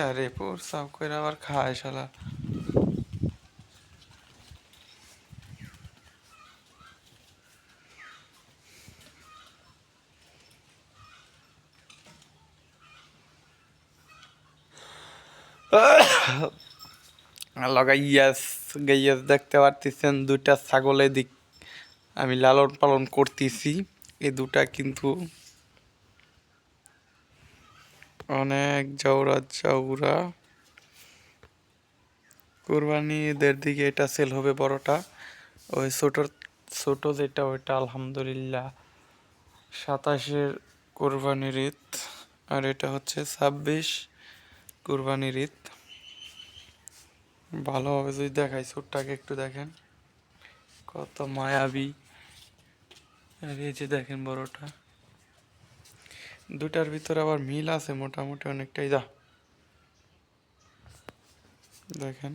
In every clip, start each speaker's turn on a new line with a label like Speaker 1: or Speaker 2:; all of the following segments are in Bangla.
Speaker 1: আরে প্রস্রাব করে আবার খায় শালা। লাগাইয়াস গাইয়াস দেখতে পারতেছেন দুইটা ছাগল এদিক আমি লালন পালন করতেছি। এই দুটা কিন্তু অনেক জাউরা জাউরা। কোরবানি ঈদের দিকে এটা সেল হবে বড়টা। ওই ছোট ছোট যেটা ওইটা আলহামদুলিল্লাহ 27-এর কোরবানির ঈদ। আর এটা হচ্ছে 26 কোরবানির ঈদ। ভালোভাবে যদি দেখাই ছোটটাকে একটু দেখেন কত মায়াবী। আর এই যে দেখেন বড়টা, দুটার ভিতরে আবার মিল আছে মোটামুটি অনেকটাই। দেখেন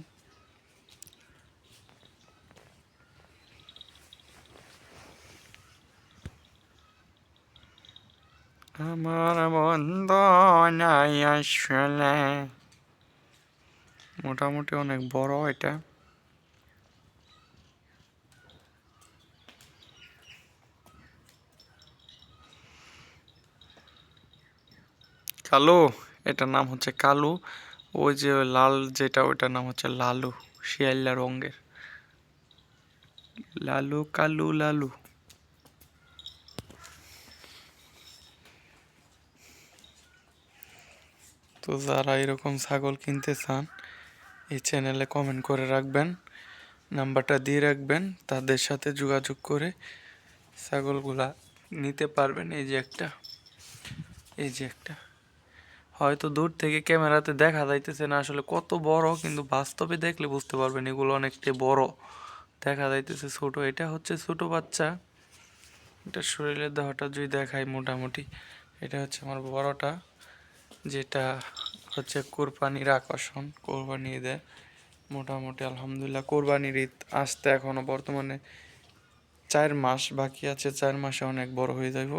Speaker 1: আমার বন্ধ নাই আসলে, মোটামুটি অনেক বড় এটা। কালো, এটার নাম হচ্ছে কালু। ওই যে লাল যেটা ওইটার নাম হচ্ছে লালু, শিয়াল্লা রঙের। লালু কালু লালু। তো যারা এরকম ছাগল কিনতে চান এই চ্যানেলে কমেন্ট করে রাখবেন, নাম্বারটা দিয়ে রাখবেন, তাদের সাথে যোগাযোগ করে ছাগলগুলা নিতে পারবেন। এই যে একটা, এই যে একটা, হয়তো দূর থেকে ক্যামেরাতে দেখা যাইতেছে না আসলে কত বড়, কিন্তু বাস্তবে দেখলে বুঝতে পারবেন এগুলো অনেকটাই বড়। দেখা যাইতেছে ছোট, এটা হচ্ছে ছোট বাচ্চা। এটা শরীরের দেহটা যদি দেখাই মোটামুটি, এটা হচ্ছে আমার বড়টা, যেটা হচ্ছে কোরবানির আকর্ষণ। কোরবানি ঈদে মোটামুটি আলহামদুলিল্লাহ কোরবানির ঈদ আসতে এখনো বর্তমানে 4 মাস বাকি আছে। 4 মাসে অনেক বড় হয়ে যাইব।